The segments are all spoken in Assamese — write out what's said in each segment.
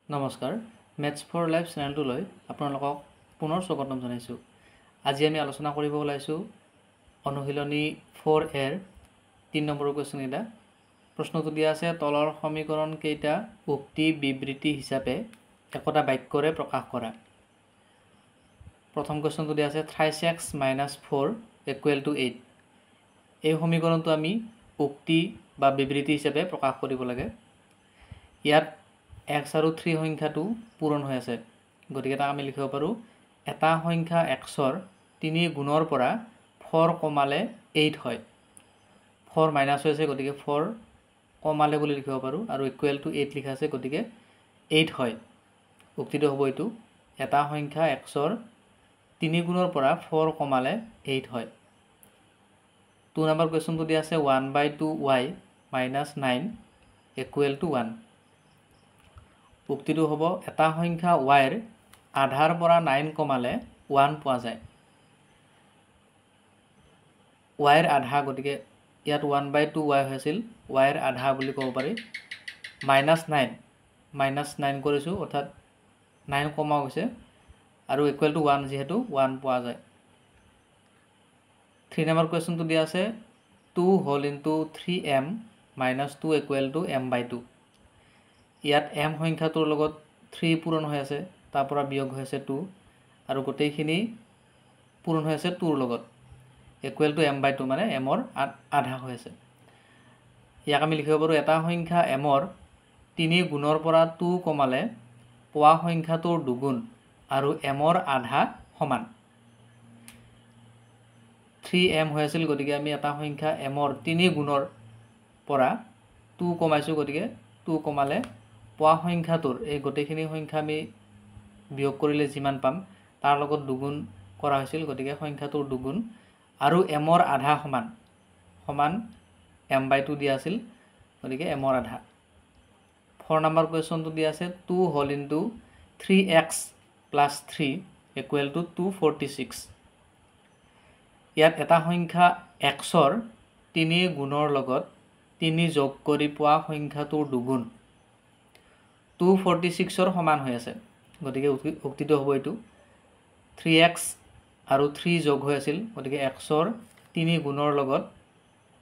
নমস্কাৰ মেথছ ফৰ লাইফ চেনেলটোলৈ আপোনালোকক পুনৰ স্বাগতম জনাইছোঁ। আজি আমি আলোচনা কৰিব ওলাইছোঁ অনুশীলনী 4 3 নম্বৰৰ কুৱেশ্যন এটা। প্ৰশ্নটো দিয়া আছে তলৰ সমীকৰণ কেইটা উক্তি বিবৃতি হিচাপে একোটা বাক্যৰে প্ৰকাশ কৰা। প্ৰথম কুৱেশ্যনটো দিয়া আছে 3x - 4 = 8। এই সমীকৰণটো আমি উক্তি বা বিবৃতি হিচাপে প্ৰকাশ কৰিব লাগে। ইয়াত x আৰু 3 সংখ্যাটো পূৰণ হৈ আছে, গতিকে তাক আমি লিখিব পাৰোঁ এটা সংখ্যা xৰ 3 গুণৰ পৰা 4 কমালে 8 হয়। 4 মাইনাছ হৈ আছে, গতিকে 4 কমালে বুলি লিখিব পাৰোঁ, আৰু =8 লিখা আছে, গতিকে 8 হয়। উক্তিটো হ'ব এইটো, এটা সংখ্যা xৰ 3 গুণৰ পৰা 4 কমালে 8 হয়। 2 নম্বৰ কুৱেশ্যনটো দিয়া আছে 1/2y - 9 = 1। উক্তিটো হ'ব এটা সংখ্যা yৰ আধাৰ পৰা 9 কমালে 1 পোৱা যায়। yৰ আধা, গতিকে ইয়াত 1/2y হৈছিল, yৰ আধা বুলি ক'ব পাৰি। -9 কৰিছোঁ, অৰ্থাৎ 9 কমা গৈছে, আৰু =1 যিহেতু 1 পোৱা যায়। 3 নম্বৰ কুৱেশ্যনটো দিয়া আছে 2 whole into 3m - 2 = m/2। ইয়াত m সংখ্যাটোৰ লগত 3 পূৰণ হৈ আছে, তাৰ পৰা বিয়োগ হৈ আছে 2, আৰু গোটেইখিনি পূৰণ হৈ আছে 2ৰ লগত, =m/2, মানে m-ৰ আধা হৈ আছে। ইয়াক আমি লিখিব পাৰোঁ এটা সংখ্যা m-ৰ 3 গুণৰ পৰা 2 কমালে পোৱা সংখ্যাটোৰ দুগুণ আৰু m-ৰ আধা সমান। 3m হৈ আছিল, গতিকে আমি এটা সংখ্যা m-ৰ 3 গুণৰ পৰা 2 কমাইছোঁ, গতিকে 2 কমালে পোৱা সংখ্যাটোৰ এই গোটেইখিনি সংখ্যা আমি বিয়োগ কৰিলে যিমান পাম তাৰ লগত দুগুণ কৰা হৈছিল, গতিকে সংখ্যাটোৰ দুগুণ আৰু m-ৰ আধা সমান m/2 দিয়া আছিল, গতিকে m-ৰ আধা। 4 নম্বৰ কুৱেশ্যনটো দিয়া আছে 2 whole into 3x + 3 = 246। ইয়াত এটা সংখ্যা xৰ 3 গুণৰ লগত 3 যোগ কৰি পোৱা সংখ্যাটোৰ দুগুণ 246ৰ সমান হৈ আছে, গতিকে উক্তিটো হ'ব এইটো, 3x আৰু 3 যোগ হৈ আছিল, গতিকে xৰ 3 গুণৰ লগত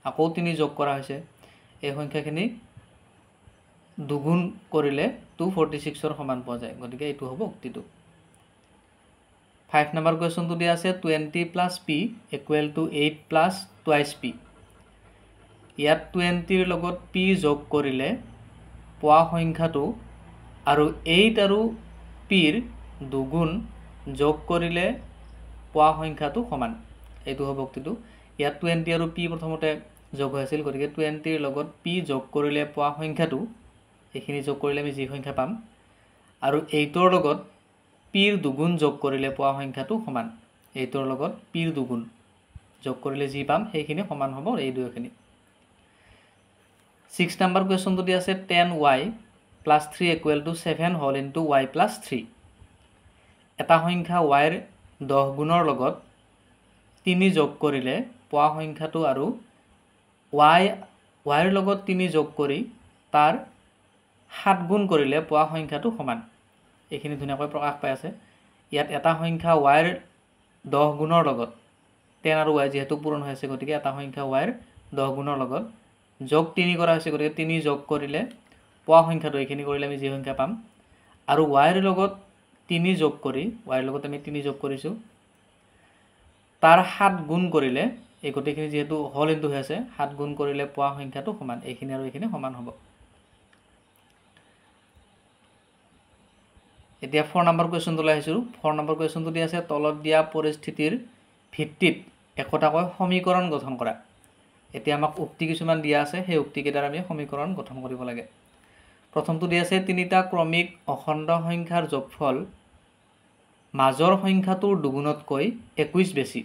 আকৌ 3 যোগ কৰা হৈছে। এই সংখ্যাখিনি দুগুণ কৰিলে 246ৰ সমান পোৱা যায়, গতিকে এইটো হ'ব উক্তিটো। 5 নম্বৰ কুৱেশ্যনটো দিয়া আছে 20 + p = 8 + twice p। ইয়াত 20ৰ লগত p যোগ কৰিলে পোৱা সংখ্যাটো আৰু 8 আৰু pৰ দুগুণ যোগ কৰিলে পোৱা সংখ্যাটো সমান, এইটো হ'ব উক্তিটো। ইয়াত 20 আৰু p প্ৰথমতে যোগ হৈ আছিল, গতিকে 20ৰ লগত p যোগ কৰিলে পোৱা সংখ্যাটো, এইখিনি যোগ কৰিলে আমি যি সংখ্যা পাম, আৰু 8ৰ লগত pৰ দুগুণ যোগ কৰিলে পোৱা সংখ্যাটো সমান। 8ৰ লগত pৰ দুগুণ যোগ কৰিলে যি পাম সেইখিনি সমান হ'ব এই দুয়োখিনি। 6 নম্বৰ কুৱেশ্যনটো দিয়া আছে 10y + 3 = 7 whole into y + 3। এটা সংখ্যা yৰ 10 গুণৰ লগত 3 যোগ কৰিলে পোৱা সংখ্যাটো আৰু yৰ লগত 3 যোগ কৰি তাৰ 7 গুণ কৰিলে পোৱা সংখ্যাটো সমান। এইখিনি ধুনীয়াকৈ প্ৰকাশ পাই আছে। ইয়াত এটা সংখ্যা yৰ 10 গুণৰ লগত 10 আৰু y যিহেতু পূৰণ হৈ আছে, গতিকে এটা সংখ্যা yৰ 10 গুণৰ লগত যোগ 3 কৰা হৈছে, গতিকে 3 যোগ কৰিলে পোৱা সংখ্যাটো, এইখিনি কৰিলে আমি যি সংখ্যা পাম, আৰু yৰ লগত 3 যোগ কৰি, yৰ লগত আমি 3 যোগ কৰিছোঁ, তাৰ 7 গুণ কৰিলে, এই গোটেইখিনি যিহেতু হল ইনটু হৈ আছে, 7 গুণ কৰিলে পোৱা সংখ্যাটো সমান, এইখিনি আৰু এইখিনি সমান হ'ব। এতিয়া 4 নম্বৰ কুৱেশ্যনটোলৈ আহিছোঁ। 4 নম্বৰ কুৱেশ্যনটো দিয়া আছে তলত দিয়া পৰিস্থিতিৰ ভিত্তিত একোটাকৈ সমীকৰণ গঠন কৰা। এতিয়া আমাক উক্তি কিছুমান দিয়া আছে, সেই উক্তিকেইটাৰ আমি সমীকৰণ গঠন কৰিব লাগে। প্ৰথমটো দিয়া আছে 3টা ক্ৰমিক অখণ্ড সংখ্যাৰ যোগফল মাজৰ সংখ্যাটোৰ দুগুণতকৈ 21 বেছি।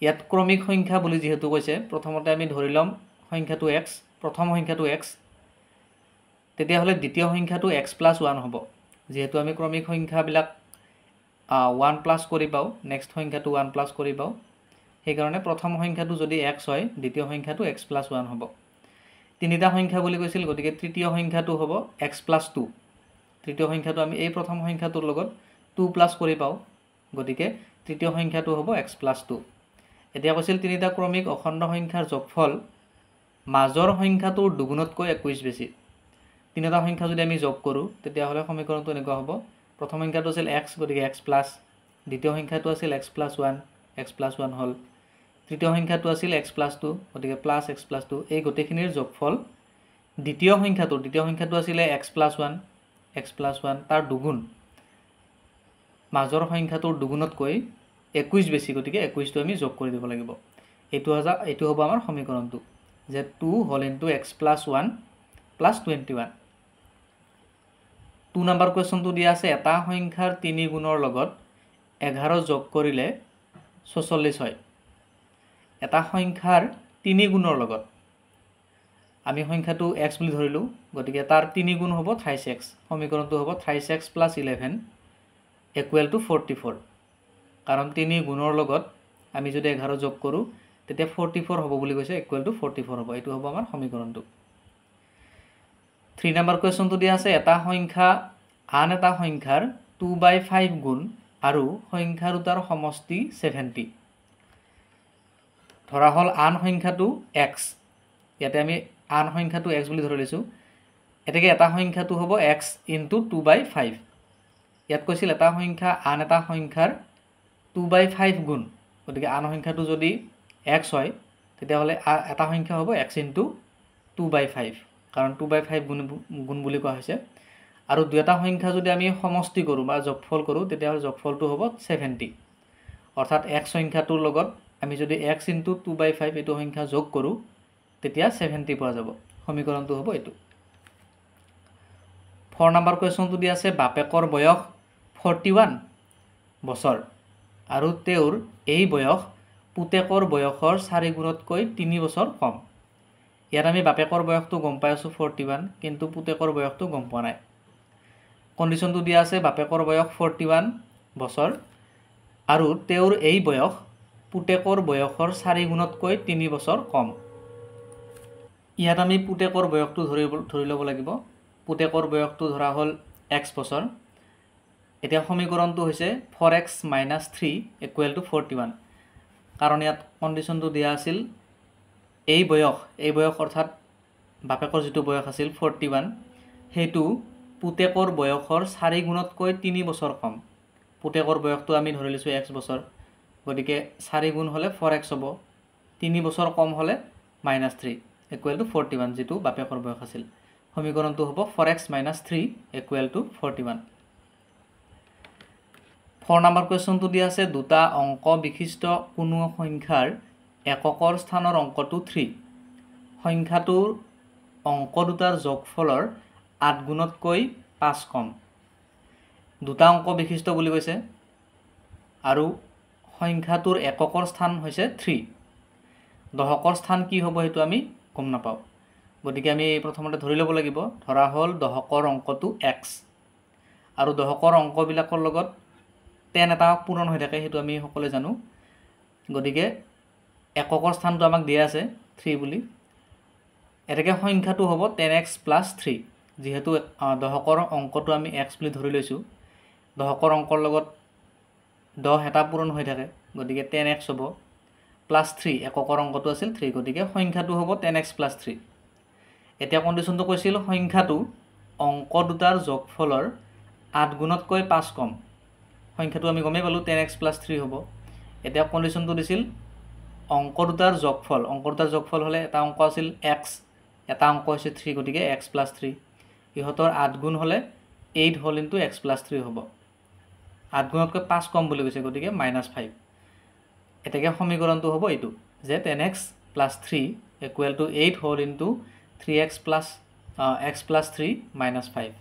ইয়াত ক্ৰমিক সংখ্যা বুলি যিহেতু কৈছে, প্ৰথমতে আমি ধৰি ল'ম সংখ্যাটো x, প্ৰথম সংখ্যাটো x, তেতিয়াহ'লে দ্বিতীয় সংখ্যাটো x + 1 হ'ব। যিহেতু আমি ক্ৰমিক সংখ্যাবিলাক 1 প্লাছ কৰি পাওঁ, নেক্সট সংখ্যাটো 1 প্লাছ কৰি পাওঁ, সেইকাৰণে প্ৰথম সংখ্যাটো যদি x হয়, দ্বিতীয় সংখ্যাটো x + 1 হ'ব। 3টা সংখ্যা বুলি কৈছিল, গতিকে তৃতীয় সংখ্যাটো হ'ব x + 2। তৃতীয় সংখ্যাটো আমি এই প্ৰথম সংখ্যাটোৰ লগত 2 প্লাছ কৰি পাওঁ গতিকে তৃতীয় সংখ্যাটো হ'ব x + 2 এতিয়া কৈছিল তিনিটা ক্ৰমিক অখণ্ড সংখ্যাৰ যোগফল মাজৰ সংখ্যাটোৰ দুগুণতকৈ 21 বেছি তিনিটা সংখ্যা যদি আমি যোগ কৰোঁ তেতিয়া হলে সমীকৰণটো এনেকুৱা হ'ব প্ৰথম সংখ্যাটো আছিল x গতিকে x প্লাস দ্বিতীয় সংখ্যাটো আছিল x + 1 হল তৃতীয় সংখ্যাটো আছিল x + 2 গতিকে প্লাস x + 2 এই গোটেইখিনিৰ যোগফল দ্বিতীয় সংখ্যাটো আছিল x + 1 তাৰ দুগুণ মাজৰ সংখ্যাটোৰ দুগুণতকৈ 21 বেছি গতিকে 21টো আমি যোগ কৰি দিব লাগিব এইটো হ'ব আমাৰ সমীকৰণটো যে 2 whole into x + 1 + 21 2 নম্বৰ কোৱেশ্চনটো দিয়া আছে এটা সংখ্যাৰ 3 গুণৰ লগত 11 যোগ কৰিলে 46 হয় এটা সংখ্যাৰ 3 গুণৰ লগত আমি সংখ্যাটো x বুলি ধৰিলো গতিকে তাৰ 3 গুণ হ'ব 28x সমীকৰণটো হ'ব 28x + 11 = 44 কাৰণ 3 গুণৰ লগত আমি যদি 11 যোগ কৰোঁ তেতিয়া 44 হ'ব বুলি কৈছে = 44 হ'ব এইটো হ'ব আমাৰ সমীকৰণটো 3 নম্বৰ কোৱেশ্চনটো দিয়া আছে এটা সংখ্যা আন এটা সংখ্যাৰ 2/5 গুণ আৰু সংখ্যা দুটাৰ সমষ্টি 70 ধৰা হল আন সংখ্যাটো x ইয়াতে আমি আন সংখ্যাটো x বুলি ধৰি লৈছো এতেকে এটা সংখ্যাটো হ'ব x * 2/5 ইয়াত কৈছিল এটা সংখ্যা আন এটা সংখ্যাৰ 2/5 গুণ গতিকে আন সংখ্যাটো যদি x হয় তেতিয়া হলে এটা সংখ্যা হ'ব x * 2/5 কাৰণ 2/5 গুণ বুলি কোৱা হৈছে আৰু দুটা সংখ্যা যদি আমি সমষ্টি কৰো বা যোগফল কৰো তেতিয়া হলে যোগফলটো হ'ব 70 অৰ্থাৎ x সংখ্যাটোৰ লগত আমি যদি x * 2/5 এইটো সংখ্যা যোগ কৰো তেতিয়া 70 পোৱা যাব সমীকৰণটো হ'ব এইটো 4 নম্বৰ কোৱেশ্চনটো দি আছে বাপেকৰ বয়স 41 বছৰ আৰু তেওঁৰ এই বয়স পুতেকৰ বয়সৰ 4 গুণতকৈ 3 বছৰ কম ইয়াত আমি বাপেকৰ বয়সটো গম পাই আছো 41 কিন্তু পুতেকৰ বয়সটো গম পোৱা নাই কন্ডিশনটো দিয়া আছে বাপেকৰ বয়স 41 বছৰ আৰু তেওঁৰ এই বয়স পুতেকৰ বয়সৰ 4 গুণতকৈ 3 বছৰ কম ইয়াত আমি পুতেকৰ বয়সটো ধৰি ল'ব লাগিব পুতেকৰ বয়সটো ধৰা হল x বছৰ এতিয়া সমীকৰণটো হৈছে 4x - 3 = 41 কাৰণ ইয়াত কন্ডিশনটো দিয়া আছিল এই বয়স অৰ্থাৎ বাপেকৰ যেটো বয়স আছিল 41 হেতু পুতেকৰ বয়সৰ 4 গুণতকৈ 3 বছৰ কম পুতেকৰ বয়সটো আমি ধৰি লৈছো x বছৰ গতিকে 4 গুণ হলে 4x হ'ব 3 বছৰ কম হলে -3 = 41 যেটো বাপেকৰ বয়স আছিল সমীকৰণটো হ'ব 4x - 3 = 41 4 নম্বৰ কোৱেশ্চনটো দিয়া আছে দুটা অংক বিশিষ্ট কোনো সংখ্যাৰ এককৰ স্থানৰ অংকটো 3 সংখ্যাটোৰ অংক দুটাৰ যোগফলৰ 8 গুণতকৈ 5 কম দুটা অংক বিশিষ্ট বুলি কৈছে আৰু সংখ্যাটোৰ এককৰ স্থান হৈছে 3 দশকৰ স্থান কি হ'ব হেতু আমি গম নাপাও গতিকে আমি প্ৰথমতে ধৰি ল'ব লাগিব ধৰা হল দশকৰ অংকটো x আৰু দশকৰ অংকবিলাকৰ লগত 10 এটা পূৰণ হৈ থাকে হেতু আমি সকলোৱে জানো গতিকে এককৰ স্থানটো আমাক দিয়া আছে 3 বুলি এটাকে সংখ্যাটো হ'ব 10x + 3 যেহেতু দশকৰ অংকটো আমি x বুলি ধৰি লৈছো দশকৰ অংকৰ লগত 10 এটা পূৰণ হৈ থাকে গতিকে 10x হ'ব +3 এককৰ অংকটো আছিল 3 গতিকে সংখ্যাটো হ'ব 10x + 3 এতিয়া কন্ডিশনটো কৈছিল সংখ্যাটো অংক দুটাৰ যোগফলৰ 8 গুণতকৈ 5 কম সংখ্যাটো আমি গমেই পালো 10x + 3 হ'ব এতিয়া কন্ডিশনটো দিছিল অংক দুটাৰ যোগফল হলে এটা অংক আছিল x এটা অংক হৈছে 3 গতিকে x + 3 ইহতৰ 8 গুণ হলে 8 whole into x + 3 হ'ব 8 গুণতকৈ 5 কম বুলি কৈছে গতিকে -5 এটাকে সমীকৰণটো হ'ব এইটো যে 10x + 3 = 8 whole into 3x + x + 3 - 5